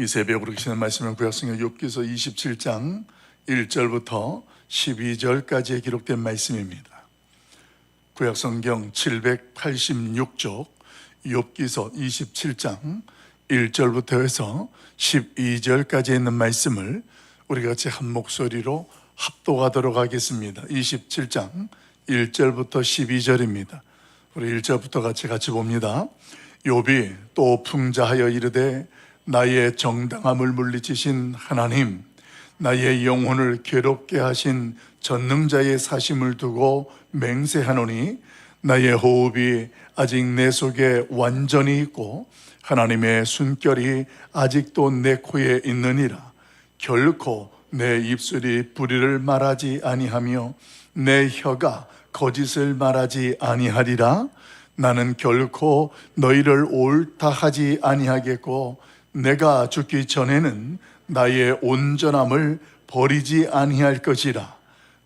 이 새벽에 우리 계시는 말씀은 구약성경 욥기서 27장 1절부터 12절까지에 기록된 말씀입니다. 구약성경 786쪽 욥기서 27장 1절부터 해서 12절까지 있는 말씀을 우리 같이 한 목소리로 합독하도록 하겠습니다. 27장 1절부터 12절입니다. 우리 1절부터 같이 봅니다. 욥이 또 풍자하여 이르되 나의 정당함을 물리치신 하나님, 나의 영혼을 괴롭게 하신 전능자의 사심을 두고 맹세하노니 나의 호흡이 아직 내 속에 완전히 있고 하나님의 숨결이 아직도 내 코에 있느니라. 결코 내 입술이 불의를 말하지 아니하며 내 혀가 거짓을 말하지 아니하리라. 나는 결코 너희를 옳다 하지 아니하겠고 내가 죽기 전에는 나의 온전함을 버리지 아니할 것이라.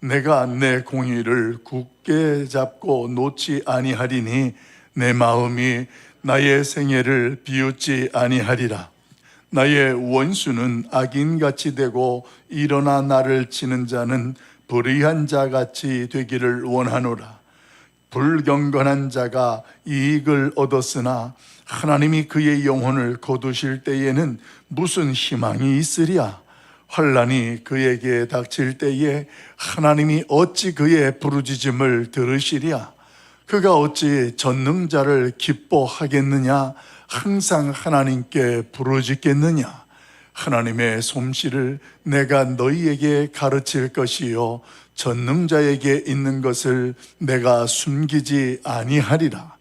내가 내 공의를 굳게 잡고 놓지 아니하리니 내 마음이 나의 생애를 비웃지 아니하리라. 나의 원수는 악인같이 되고 일어나 나를 치는 자는 불의한 자같이 되기를 원하노라. 불경건한 자가 이익을 얻었으나 하나님이 그의 영혼을 거두실 때에는 무슨 희망이 있으랴. 환난이 그에게 닥칠 때에 하나님이 어찌 그의 부르짖음을 들으시랴. 그가 어찌 전능자를 기뻐하겠느냐. 항상 하나님께 부르짖겠느냐. 하나님의 솜씨를 내가 너희에게 가르칠 것이요 전능자에게 있는 것을 내가 숨기지 아니하리라.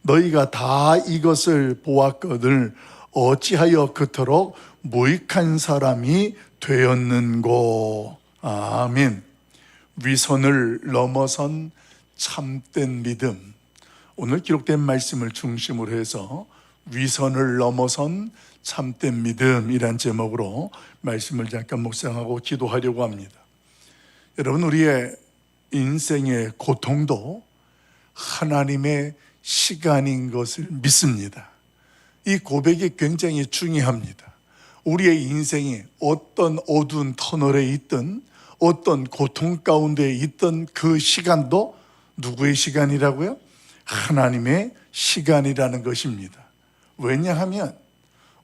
너희가 다 이것을 보았거늘 어찌하여 그토록 무익한 사람이 되었는고. 아멘. 위선을 넘어선 참된 믿음. 오늘 기록된 말씀을 중심으로 해서 위선을 넘어선 참된 믿음이란 제목으로 말씀을 잠깐 묵상하고 기도하려고 합니다. 여러분, 우리의 인생의 고통도 하나님의 시간인 것을 믿습니다. 이 고백이 굉장히 중요합니다. 우리의 인생이 어떤 어두운 터널에 있든 어떤 고통 가운데 있던 그 시간도 누구의 시간이라고요? 하나님의 시간이라는 것입니다. 왜냐하면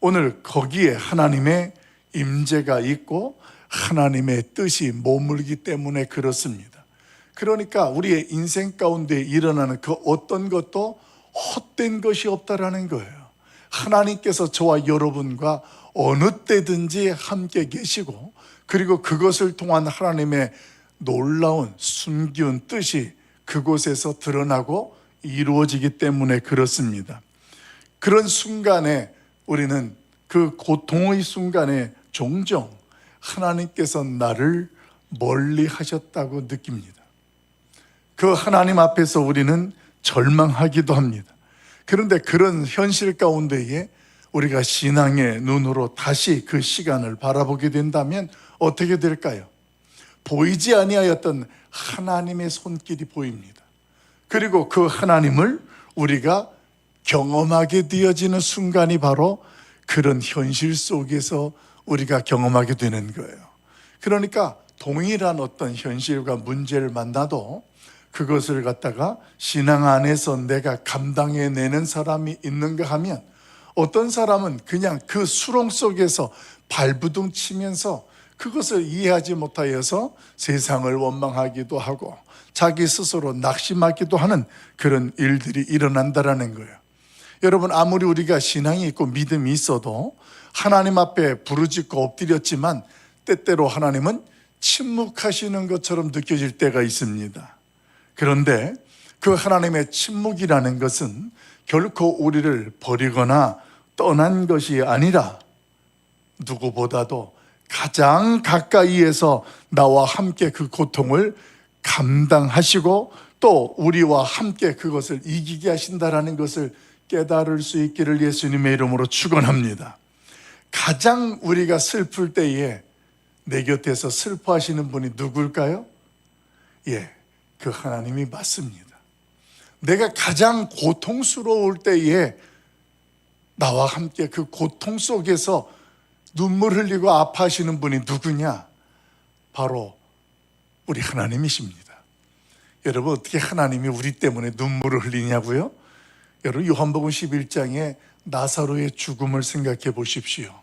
오늘 거기에 하나님의 임재가 있고 하나님의 뜻이 머물기 때문에 그렇습니다. 그러니까 우리의 인생 가운데 일어나는 그 어떤 것도 헛된 것이 없다라는 거예요. 하나님께서 저와 여러분과 어느 때든지 함께 계시고 그리고 그것을 통한 하나님의 놀라운 숨기운 뜻이 그곳에서 드러나고 이루어지기 때문에 그렇습니다. 그런 순간에 우리는 그 고통의 순간에 종종 하나님께서 나를 멀리 하셨다고 느낍니다. 그 하나님 앞에서 우리는 절망하기도 합니다. 그런데 그런 현실 가운데에 우리가 신앙의 눈으로 다시 그 시간을 바라보게 된다면 어떻게 될까요? 보이지 아니하였던 하나님의 손길이 보입니다. 그리고 그 하나님을 우리가 경험하게 되어지는 순간이 바로 그런 현실 속에서 우리가 경험하게 되는 거예요. 그러니까 동일한 어떤 현실과 문제를 만나도 그것을 갖다가 신앙 안에서 내가 감당해내는 사람이 있는가 하면 어떤 사람은 그냥 그 수렁 속에서 발부둥 치면서 그것을 이해하지 못하여서 세상을 원망하기도 하고 자기 스스로 낙심하기도 하는 그런 일들이 일어난다라는 거예요. 여러분, 아무리 우리가 신앙이 있고 믿음이 있어도 하나님 앞에 부르짖고 엎드렸지만 때때로 하나님은 침묵하시는 것처럼 느껴질 때가 있습니다. 그런데 그 하나님의 침묵이라는 것은 결코 우리를 버리거나 떠난 것이 아니라 누구보다도 가장 가까이에서 나와 함께 그 고통을 감당하시고 또 우리와 함께 그것을 이기게 하신다라는 것을 깨달을 수 있기를 예수님의 이름으로 축원합니다. 가장 우리가 슬플 때에 내 곁에서 슬퍼하시는 분이 누굴까요? 그 하나님이 맞습니다. 내가 가장 고통스러울 때에 나와 함께 그 고통 속에서 눈물 흘리고 아파하시는 분이 누구냐? 바로 우리 하나님이십니다. 여러분, 어떻게 하나님이 우리 때문에 눈물을 흘리냐고요? 여러분, 요한복음 11장에 나사로의 죽음을 생각해 보십시오.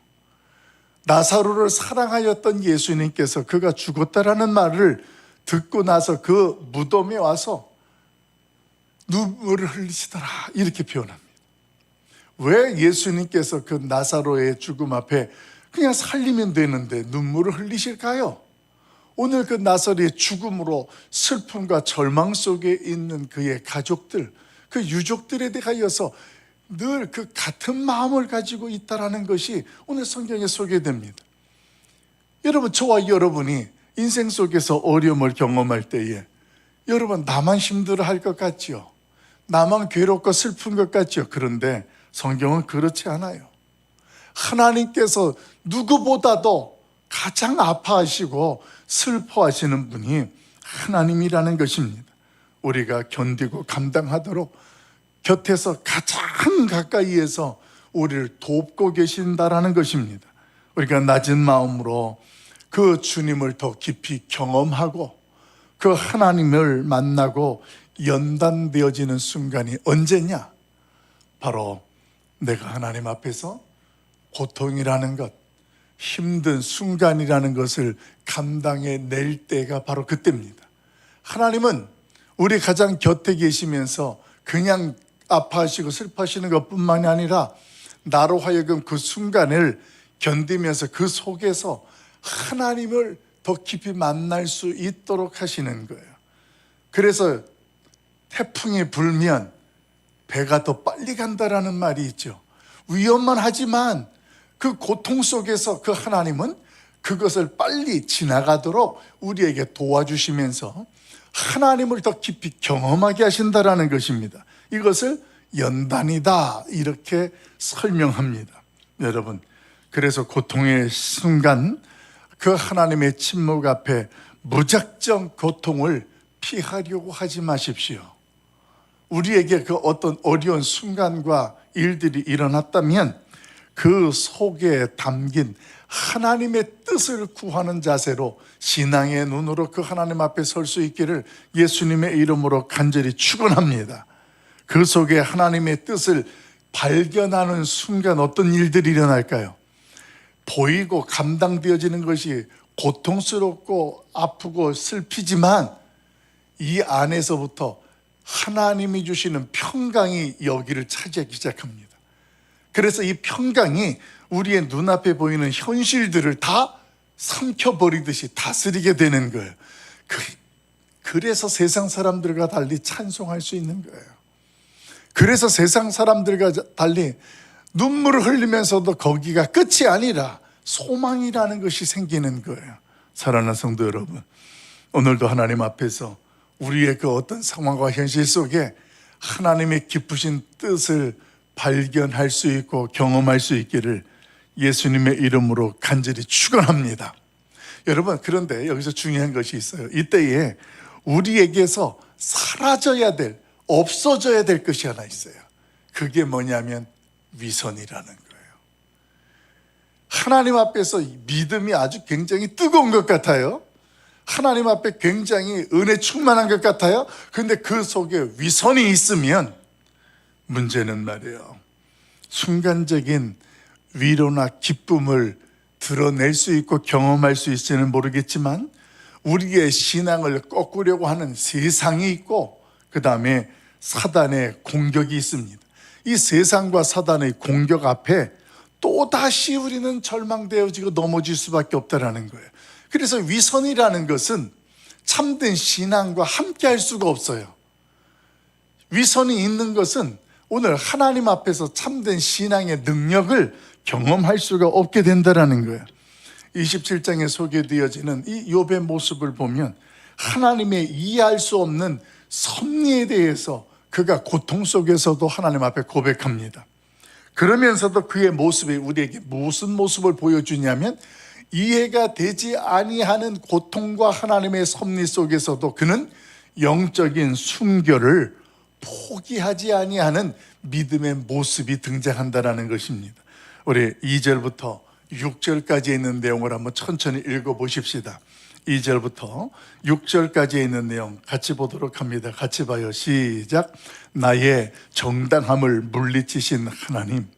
나사로를 사랑하였던 예수님께서 그가 죽었다라는 말을 듣고 나서 그 무덤에 와서 눈물을 흘리시더라, 이렇게 표현합니다. 왜 예수님께서 그 나사로의 죽음 앞에 그냥 살리면 되는데 눈물을 흘리실까요? 오늘 그 나사로의 죽음으로 슬픔과 절망 속에 있는 그의 가족들, 그 유족들에 대하여서 늘 그 같은 마음을 가지고 있다는 것이 오늘 성경에 소개됩니다. 여러분, 저와 여러분이 인생 속에서 어려움을 경험할 때에 여러분, 나만 힘들어할 것 같지요? 나만 괴롭고 슬픈 것 같지요? 그런데 성경은 그렇지 않아요. 하나님께서 누구보다도 가장 아파하시고 슬퍼하시는 분이 하나님이라는 것입니다. 우리가 견디고 감당하도록 곁에서 가장 가까이에서 우리를 돕고 계신다라는 것입니다. 우리가 낮은 마음으로 그 주님을 더 깊이 경험하고 그 하나님을 만나고 연단되어지는 순간이 언제냐? 바로 내가 하나님 앞에서 고통이라는 것, 힘든 순간이라는 것을 감당해 낼 때가 바로 그때입니다. 하나님은 우리 가장 곁에 계시면서 그냥 아파하시고 슬퍼하시는 것뿐만이 아니라 나로 하여금 그 순간을 견디면서 그 속에서 하나님을 더 깊이 만날 수 있도록 하시는 거예요. 그래서 태풍이 불면 배가 더 빨리 간다라는 말이 있죠. 위험만 하지만 그 고통 속에서 그 하나님은 그것을 빨리 지나가도록 우리에게 도와주시면서 하나님을 더 깊이 경험하게 하신다라는 것입니다. 이것을 연단이다, 이렇게 설명합니다. 여러분, 그래서 고통의 순간 그 하나님의 침묵 앞에 무작정 고통을 피하려고 하지 마십시오. 우리에게 그 어떤 어려운 순간과 일들이 일어났다면 그 속에 담긴 하나님의 뜻을 구하는 자세로 신앙의 눈으로 그 하나님 앞에 설 수 있기를 예수님의 이름으로 간절히 축원합니다. 그 속에 하나님의 뜻을 발견하는 순간 어떤 일들이 일어날까요? 보이고 감당되어지는 것이 고통스럽고 아프고 슬피지만 이 안에서부터 하나님이 주시는 평강이 여기를 차지하기 시작합니다. 그래서 이 평강이 우리의 눈앞에 보이는 현실들을 다 삼켜버리듯이 다스리게 되는 거예요. 그래서 세상 사람들과 달리 찬송할 수 있는 거예요. 그래서 세상 사람들과 달리 눈물을 흘리면서도 거기가 끝이 아니라 소망이라는 것이 생기는 거예요. 사랑하는 성도 여러분, 오늘도 하나님 앞에서 우리의 그 어떤 상황과 현실 속에 하나님의 깊으신 뜻을 발견할 수 있고 경험할 수 있기를 예수님의 이름으로 간절히 축원합니다. 여러분, 그런데 여기서 중요한 것이 있어요. 이때에 우리에게서 사라져야 될, 없어져야 될 것이 하나 있어요. 그게 뭐냐면 위선이라는 거예요. 하나님 앞에서 믿음이 아주 굉장히 뜨거운 것 같아요. 하나님 앞에 굉장히 은혜 충만한 것 같아요. 그런데 그 속에 위선이 있으면 문제는 말이에요, 순간적인 위로나 기쁨을 드러낼 수 있고 경험할 수 있을지는 모르겠지만 우리의 신앙을 꺾으려고 하는 세상이 있고 그 다음에 사단의 공격이 있습니다. 이 세상과 사단의 공격 앞에 또다시 우리는 절망되어지고 넘어질 수밖에 없다는 거예요. 그래서 위선이라는 것은 참된 신앙과 함께 할 수가 없어요. 위선이 있는 것은 오늘 하나님 앞에서 참된 신앙의 능력을 경험할 수가 없게 된다는 거예요. 27장에 소개되어지는 이 욥의 모습을 보면 하나님의 이해할 수 없는 섭리에 대해서 그가 고통 속에서도 하나님 앞에 고백합니다. 그러면서도 그의 모습이 우리에게 무슨 모습을 보여주냐면 이해가 되지 아니하는 고통과 하나님의 섭리 속에서도 그는 영적인 순결을 포기하지 아니하는 믿음의 모습이 등장한다는 것입니다. 우리 2절부터 6절까지 있는 내용을 한번 천천히 읽어보십시다. 2절부터 6절까지 있는 내용 같이 보도록 합니다. 같이 봐요. 시작. 나의 정당함을 물리치신 하나님,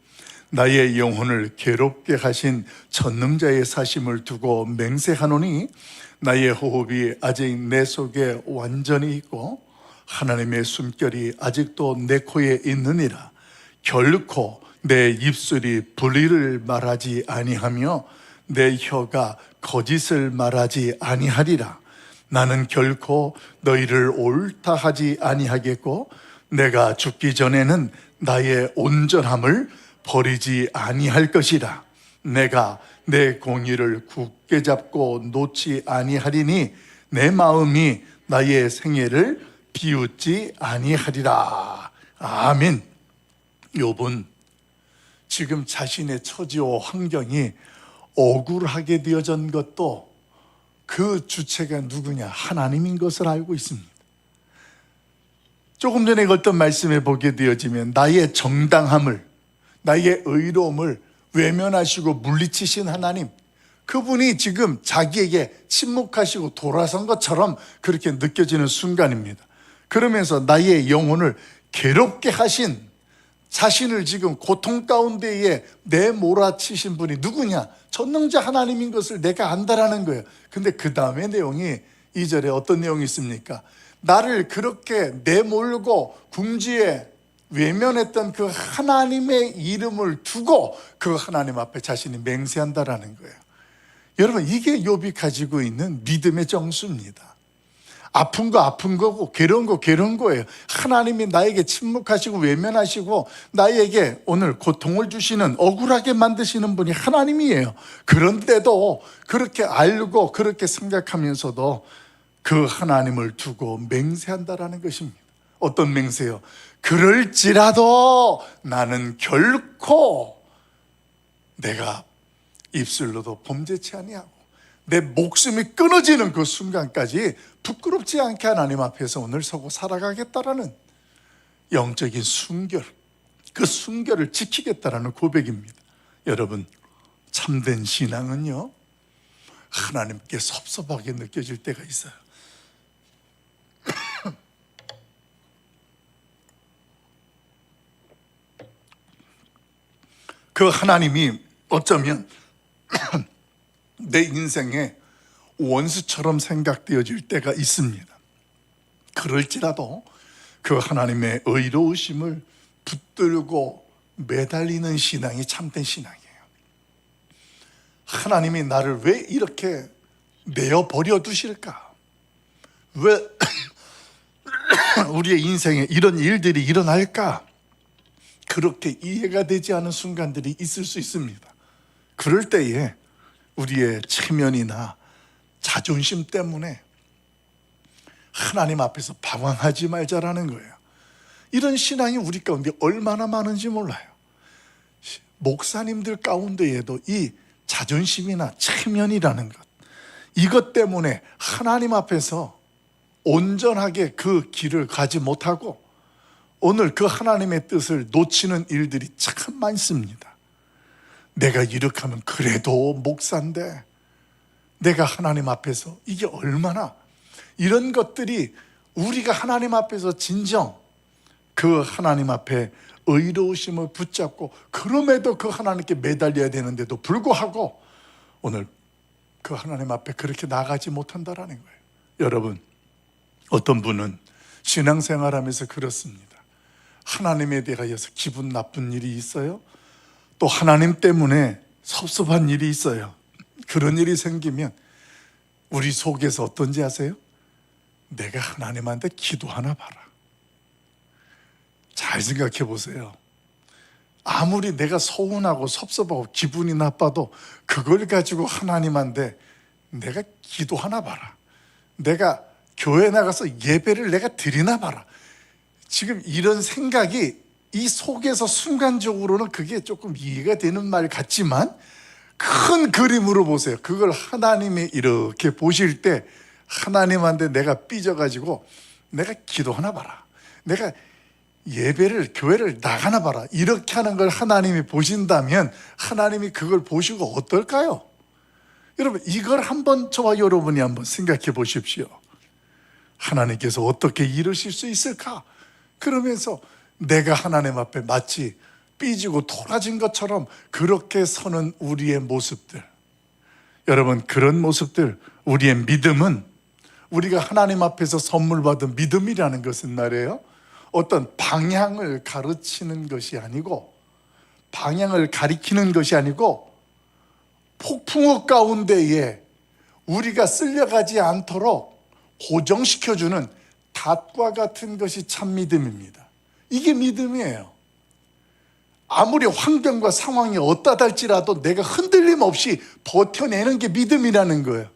나의 영혼을 괴롭게 하신 전능자의 사심을 두고 맹세하노니 나의 호흡이 아직 내 속에 완전히 있고 하나님의 숨결이 아직도 내 코에 있느니라. 결코 내 입술이 불의를 말하지 아니하며 내 혀가 거짓을 말하지 아니하리라. 나는 결코 너희를 옳다 하지 아니하겠고 내가 죽기 전에는 나의 온전함을 버리지 아니할 것이라. 내가 내 공의를 굳게 잡고 놓지 아니하리니 내 마음이 나의 생애를 비웃지 아니하리라. 아멘. 욥은 지금 자신의 처지와 환경이 억울하게 되어진 것도 그 주체가 누구냐? 하나님인 것을 알고 있습니다. 조금 전에 어떤 말씀에 보게 되어지면 나의 정당함을, 나의 의로움을 외면하시고 물리치신 하나님, 그분이 지금 자기에게 침묵하시고 돌아선 것처럼 그렇게 느껴지는 순간입니다. 그러면서 나의 영혼을 괴롭게 하신, 자신을 지금 고통 가운데에 내몰아치신 분이 누구냐? 전능자 하나님인 것을 내가 안다라는 거예요. 근데 그 다음에 내용이 2절에 어떤 내용이 있습니까? 나를 그렇게 내몰고 궁지에 외면했던 그 하나님의 이름을 두고 그 하나님 앞에 자신이 맹세한다라는 거예요. 여러분, 이게 욥이 가지고 있는 믿음의 정수입니다. 아픈 거 아픈 거고 괴로운 거 괴로운 거예요. 하나님이 나에게 침묵하시고 외면하시고 나에게 오늘 고통을 주시는, 억울하게 만드시는 분이 하나님이에요. 그런데도 그렇게 알고 그렇게 생각하면서도 그 하나님을 두고 맹세한다라는 것입니다. 어떤 맹세요? 그럴지라도 나는 결코 내가 입술로도 범죄치 아니하고 내 목숨이 끊어지는 그 순간까지 부끄럽지 않게 하나님 앞에서 오늘 서고 살아가겠다라는 영적인 순결, 그 순결을 지키겠다라는 고백입니다. 여러분, 참된 신앙은요, 하나님께 섭섭하게 느껴질 때가 있어요. 그 하나님이 어쩌면 내 인생에 원수처럼 생각되어질 때가 있습니다. 그럴지라도 그 하나님의 의로우심을 붙들고 매달리는 신앙이 참된 신앙이에요. 하나님이 나를 왜 이렇게 내어버려 두실까? 왜 우리의 인생에 이런 일들이 일어날까? 그렇게 이해가 되지 않은 순간들이 있을 수 있습니다. 그럴 때에 우리의 체면이나 자존심 때문에 하나님 앞에서 방황하지 말자라는 거예요. 이런 신앙이 우리 가운데 얼마나 많은지 몰라요. 목사님들 가운데에도 이 자존심이나 체면이라는 것, 이것 때문에 하나님 앞에서 온전하게 그 길을 가지 못하고 오늘 그 하나님의 뜻을 놓치는 일들이 참 많습니다. 내가 이렇게 하면 그래도 목사인데, 내가 하나님 앞에서 이게 얼마나, 이런 것들이 우리가 하나님 앞에서 진정 그 하나님 앞에 의로우심을 붙잡고 그럼에도 그 하나님께 매달려야 되는데도 불구하고 오늘 그 하나님 앞에 그렇게 나가지 못한다라는 거예요. 여러분, 어떤 분은 신앙생활하면서 그렇습니다. 하나님에 대하여서 기분 나쁜 일이 있어요. 또 하나님 때문에 섭섭한 일이 있어요. 그런 일이 생기면 우리 속에서 어떤지 아세요? 내가 하나님한테 기도하나 봐라. 잘 생각해 보세요. 아무리 내가 서운하고 섭섭하고 기분이 나빠도 그걸 가지고 하나님한테 내가 기도하나 봐라. 내가 교회 나가서 예배를 내가 드리나 봐라. 지금 이런 생각이 이 속에서 순간적으로는 그게 조금 이해가 되는 말 같지만 큰 그림으로 보세요. 그걸 하나님이 이렇게 보실 때 하나님한테 내가 삐져가지고 내가 기도하나 봐라. 내가 예배를, 교회를 나가나 봐라, 이렇게 하는 걸 하나님이 보신다면 하나님이 그걸 보시고 어떨까요? 여러분, 이걸 한번 저와 여러분이 한번 생각해 보십시오. 하나님께서 어떻게 이루실 수 있을까? 그러면서 내가 하나님 앞에 마치 삐지고 토라진 것처럼 그렇게 서는 우리의 모습들, 여러분, 그런 모습들, 우리의 믿음은, 우리가 하나님 앞에서 선물 받은 믿음이라는 것은 말이에요, 어떤 방향을 가르치는 것이 아니고, 방향을 가리키는 것이 아니고, 폭풍우 가운데에 우리가 쓸려가지 않도록 고정시켜주는 닷과 같은 것이 참 믿음입니다. 이게 믿음이에요. 아무리 환경과 상황이 어떠할지라도 내가 흔들림 없이 버텨내는 게 믿음이라는 거예요.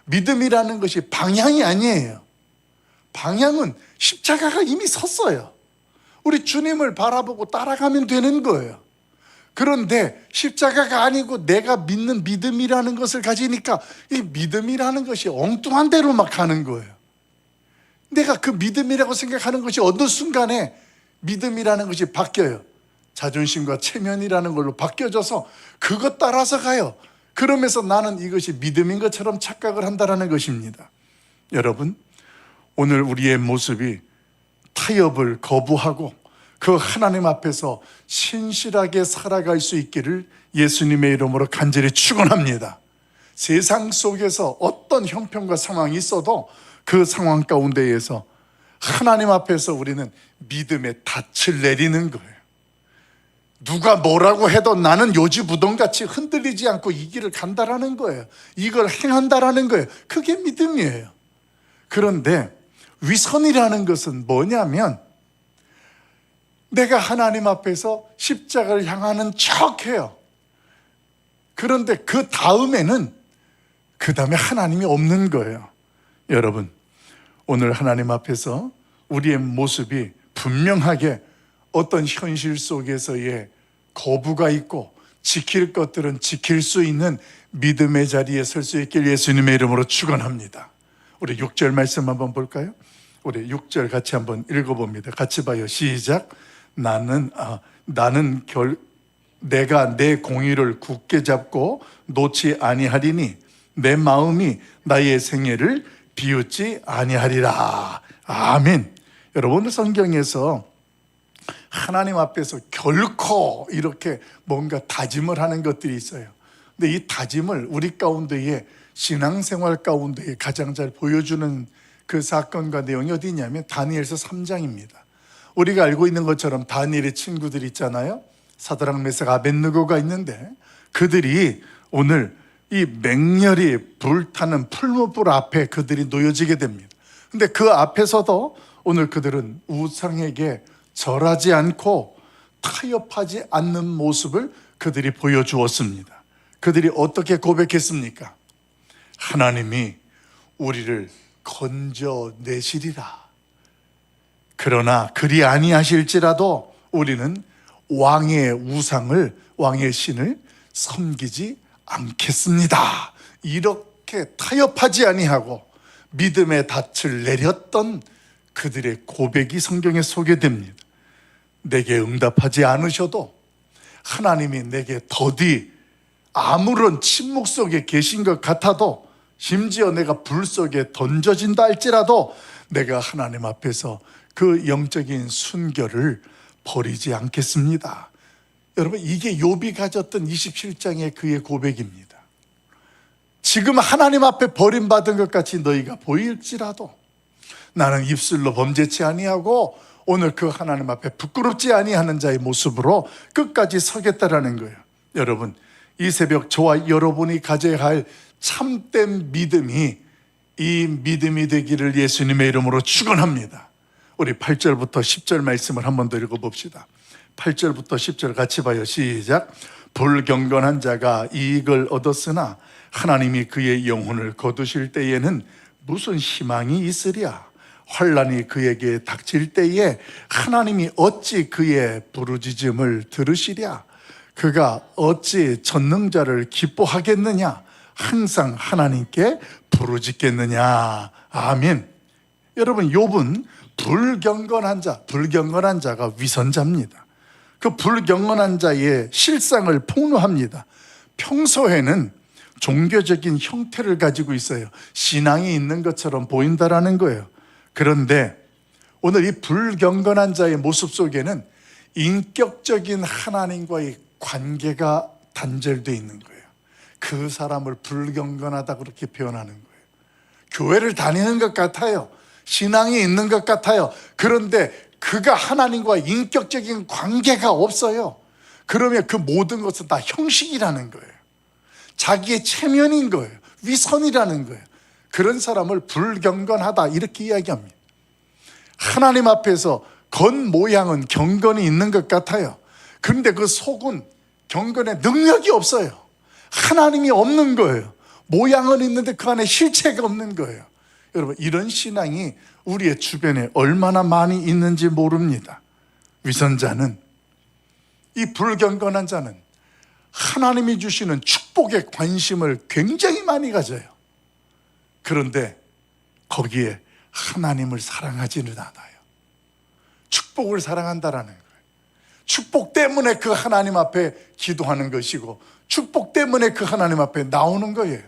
믿음이라는 것이 방향이 아니에요. 방향은 십자가가 이미 섰어요. 우리 주님을 바라보고 따라가면 되는 거예요. 그런데 십자가가 아니고 내가 믿는 믿음이라는 것을 가지니까 이 믿음이라는 것이 엉뚱한 데로 막 가는 거예요. 내가 그 믿음이라고 생각하는 것이 어느 순간에 믿음이라는 것이 바뀌어요. 자존심과 체면이라는 걸로 바뀌어져서 그것 따라서 가요. 그러면서 나는 이것이 믿음인 것처럼 착각을 한다는 것입니다. 여러분, 오늘 우리의 모습이 타협을 거부하고 그 하나님 앞에서 신실하게 살아갈 수 있기를 예수님의 이름으로 간절히 축원합니다. 세상 속에서 어떤 형편과 상황이 있어도 그 상황 가운데에서 하나님 앞에서 우리는 믿음의 닻을 내리는 거예요. 누가 뭐라고 해도 나는 요지부동같이 흔들리지 않고 이 길을 간다라는 거예요. 이걸 행한다라는 거예요. 그게 믿음이에요. 그런데 위선이라는 것은 뭐냐면, 내가 하나님 앞에서 십자가를 향하는 척해요. 그런데 그 다음에 하나님이 없는 거예요. 여러분, 오늘 하나님 앞에서 우리의 모습이 분명하게 어떤 현실 속에서의 거부가 있고 지킬 것들은 지킬 수 있는 믿음의 자리에 설 수 있길 예수님의 이름으로 축원합니다. 우리 6절 말씀 한번 볼까요? 우리 6절 같이 한번 읽어봅니다. 같이 봐요. 시작. 내가 내 공의를 굳게 잡고 놓지 아니하리니 내 마음이 나의 생애를 비웃지 아니하리라. 아멘. 여러분, 성경에서 하나님 앞에서 결코 이렇게 뭔가 다짐을 하는 것들이 있어요. 근데 이 다짐을 우리 가운데에, 신앙생활 가운데에 가장 잘 보여주는 그 사건과 내용이 어디 있냐면 다니엘서 3장입니다. 우리가 알고 있는 것처럼 다니엘의 친구들 있잖아요. 사드락, 메삭, 아벳느고가 있는데 그들이 오늘 이 맹렬히 불타는 풀무불 앞에 그들이 놓여지게 됩니다. 근데 그 앞에서도 오늘 그들은 우상에게 절하지 않고 타협하지 않는 모습을 그들이 보여주었습니다. 그들이 어떻게 고백했습니까? 하나님이 우리를 건져내시리라. 그러나 그리 아니하실지라도 우리는 왕의 우상을, 왕의 신을 섬기지 않겠습니다. 이렇게 타협하지 아니하고 믿음의 닻을 내렸던 그들의 고백이 성경에 소개됩니다. 내게 응답하지 않으셔도 하나님이 내게 더디 아무런 침묵 속에 계신 것 같아도, 심지어 내가 불 속에 던져진다 할지라도 내가 하나님 앞에서 그 영적인 순결을 버리지 않겠습니다. 여러분, 이게 욥이 가졌던 27장의 그의 고백입니다. 지금 하나님 앞에 버림받은 것 같이 너희가 보일지라도 나는 입술로 범죄치 아니하고 오늘 그 하나님 앞에 부끄럽지 아니하는 자의 모습으로 끝까지 서겠다라는 거예요. 여러분, 이 새벽 저와 여러분이 가져야 할 참된 믿음이 이 믿음이 되기를 예수님의 이름으로 축원합니다. 우리 8절부터 10절 말씀을 한 번 더 읽어봅시다. 8절부터 10절 같이 봐요. 시작. 불경건한 자가 이익을 얻었으나 하나님이 그의 영혼을 거두실 때에는 무슨 희망이 있으랴. 환난이 그에게 닥칠 때에 하나님이 어찌 그의 부르짖음을 들으시랴. 그가 어찌 전능자를 기뻐하겠느냐. 항상 하나님께 부르짖겠느냐. 아멘. 여러분, 욥은 불경건한 자가 위선자입니다. 그 불경건한 자의 실상을 폭로합니다. 평소에는 종교적인 형태를 가지고 있어요. 신앙이 있는 것처럼 보인다라는 거예요. 그런데 오늘 이 불경건한 자의 모습 속에는 인격적인 하나님과의 관계가 단절되어 있는 거예요. 그 사람을 불경건하다 그렇게 표현하는 거예요. 교회를 다니는 것 같아요. 신앙이 있는 것 같아요. 그런데 그가 하나님과 인격적인 관계가 없어요. 그러면 그 모든 것은 다 형식이라는 거예요. 자기의 체면인 거예요. 위선이라는 거예요. 그런 사람을 불경건하다 이렇게 이야기합니다. 하나님 앞에서 겉모양은 경건이 있는 것 같아요. 그런데 그 속은 경건의 능력이 없어요. 하나님이 없는 거예요. 모양은 있는데 그 안에 실체가 없는 거예요. 여러분, 이런 신앙이 우리의 주변에 얼마나 많이 있는지 모릅니다. 위선자는, 이 불경건한 자는 하나님이 주시는 축복에 관심을 굉장히 많이 가져요. 그런데 거기에 하나님을 사랑하지는 않아요. 축복을 사랑한다라는 거예요. 축복 때문에 그 하나님 앞에 기도하는 것이고, 축복 때문에 그 하나님 앞에 나오는 거예요.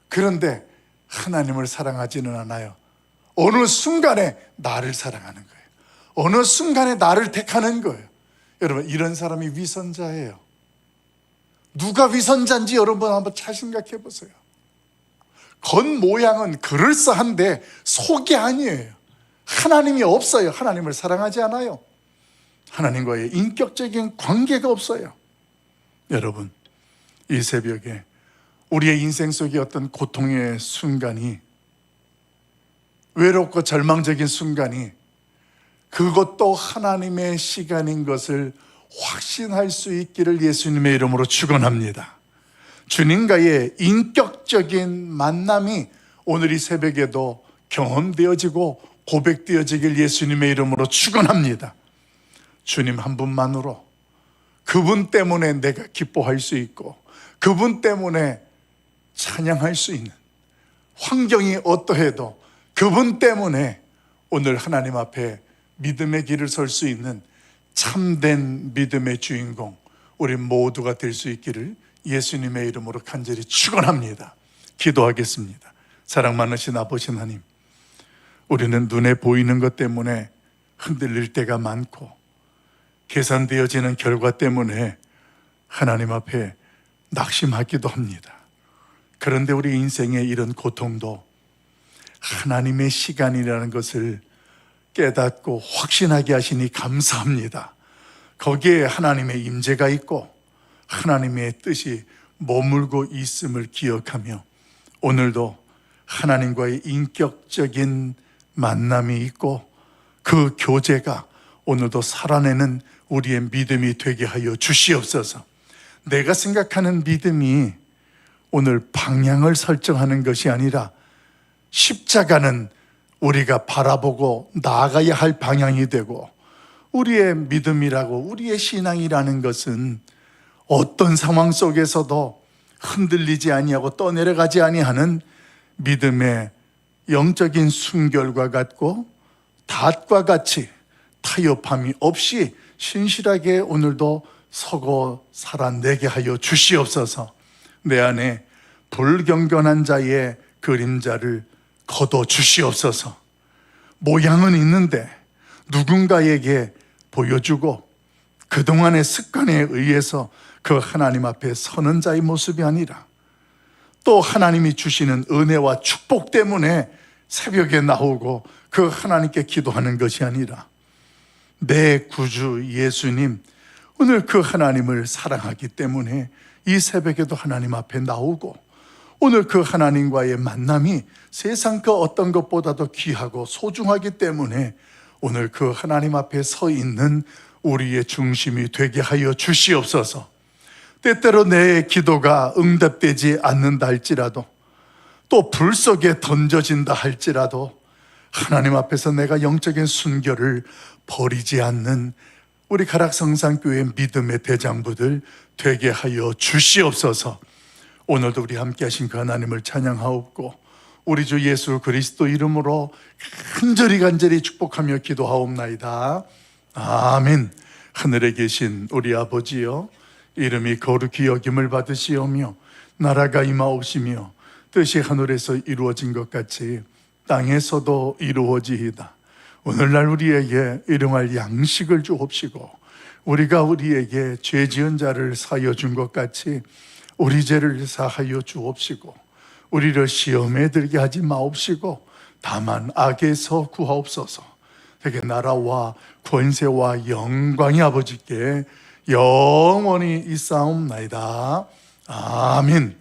그런데 하나님을 사랑하지는 않아요. 어느 순간에 나를 사랑하는 거예요. 어느 순간에 나를 택하는 거예요. 여러분, 이런 사람이 위선자예요. 누가 위선자인지 여러분 한번 잘 생각해 보세요. 겉모양은 그럴싸한데 속이 아니에요. 하나님이 없어요. 하나님을 사랑하지 않아요. 하나님과의 인격적인 관계가 없어요. 여러분, 이 새벽에 우리의 인생 속에 어떤 고통의 순간이, 외롭고 절망적인 순간이, 그것도 하나님의 시간인 것을 확신할 수 있기를 예수님의 이름으로 축원합니다. 주님과의 인격적인 만남이 오늘 이 새벽에도 경험되어지고 고백되어지길 예수님의 이름으로 축원합니다. 주님 한 분만으로, 그분 때문에 내가 기뻐할 수 있고, 그분 때문에 찬양할 수 있는, 환경이 어떠해도 그분 때문에 오늘 하나님 앞에 믿음의 길을 설 수 있는 참된 믿음의 주인공, 우리 모두가 될 수 있기를 예수님의 이름으로 간절히 축원합니다. 기도하겠습니다. 사랑 많으신 아버지 하나님, 우리는 눈에 보이는 것 때문에 흔들릴 때가 많고, 계산되어지는 결과 때문에 하나님 앞에 낙심하기도 합니다. 그런데 우리 인생의 이런 고통도 하나님의 시간이라는 것을 깨닫고 확신하게 하시니 감사합니다. 거기에 하나님의 임재가 있고 하나님의 뜻이 머물고 있음을 기억하며, 오늘도 하나님과의 인격적인 만남이 있고 그 교제가 오늘도 살아내는 우리의 믿음이 되게 하여 주시옵소서. 내가 생각하는 믿음이 오늘 방향을 설정하는 것이 아니라, 십자가는 우리가 바라보고 나아가야 할 방향이 되고, 우리의 믿음이라고, 우리의 신앙이라는 것은 어떤 상황 속에서도 흔들리지 아니하고 떠내려가지 아니하는 믿음의 영적인 순결과 같고, 닷과 같이 타협함이 없이 신실하게 오늘도 서고 살아내게 하여 주시옵소서. 내 안에 불경건한 자의 그림자를 거둬 주시옵소서. 모양은 있는데 누군가에게 보여주고 그동안의 습관에 의해서 그 하나님 앞에 서는 자의 모습이 아니라, 또 하나님이 주시는 은혜와 축복 때문에 새벽에 나오고 그 하나님께 기도하는 것이 아니라, 내 구주 예수님, 오늘 그 하나님을 사랑하기 때문에 이 새벽에도 하나님 앞에 나오고, 오늘 그 하나님과의 만남이 세상 그 어떤 것보다도 귀하고 소중하기 때문에 오늘 그 하나님 앞에 서 있는 우리의 중심이 되게 하여 주시옵소서. 때때로 내 기도가 응답되지 않는다 할지라도, 또 불 속에 던져진다 할지라도 하나님 앞에서 내가 영적인 순결을 버리지 않는 우리 가락성산교회 믿음의 대장부들 되게 하여 주시옵소서. 오늘도 우리 함께 하신 그 하나님을 찬양하옵고, 우리 주 예수 그리스도 이름으로 간절히 축복하며 기도하옵나이다. 아멘. 하늘에 계신 우리 아버지여, 이름이 거룩히 여김을 받으시오며 나라가 임하옵시며 뜻이 하늘에서 이루어진 것 같이 땅에서도 이루어지이다. 오늘날 우리에게 일용할 양식을 주옵시고 우리가 우리에게 죄 지은 자를 사하여 준 것 같이 우리 죄를 사하여 주옵시고 우리를 시험에 들게 하지 마옵시고 다만 악에서 구하옵소서. 되게 나라와 권세와 영광이 아버지께 영원히 있사옵나이다. 아멘.